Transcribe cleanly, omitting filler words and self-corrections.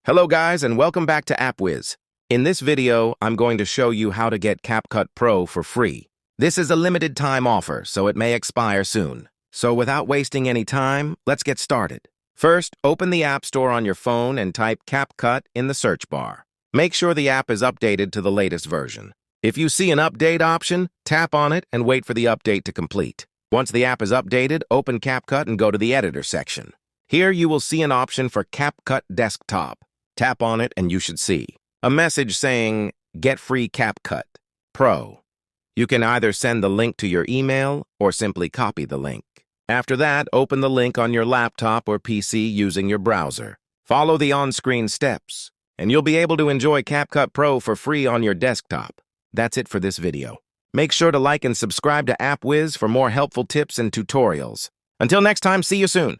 Hello guys and welcome back to AppWiz. In this video, I'm going to show you how to get CapCut Pro for free. This is a limited time offer, so it may expire soon. So without wasting any time, let's get started. First, open the App Store on your phone and type CapCut in the search bar. Make sure the app is updated to the latest version. If you see an update option, tap on it and wait for the update to complete. Once the app is updated, open CapCut and go to the editor section. Here you will see an option for CapCut Desktop. Tap on it and you should see a message saying, "Get free CapCut Pro." You can either send the link to your email or simply copy the link. After that, open the link on your laptop or PC using your browser. Follow the on-screen steps, and you'll be able to enjoy CapCut Pro for free on your desktop. That's it for this video. Make sure to like and subscribe to AppWiz for more helpful tips and tutorials. Until next time, see you soon.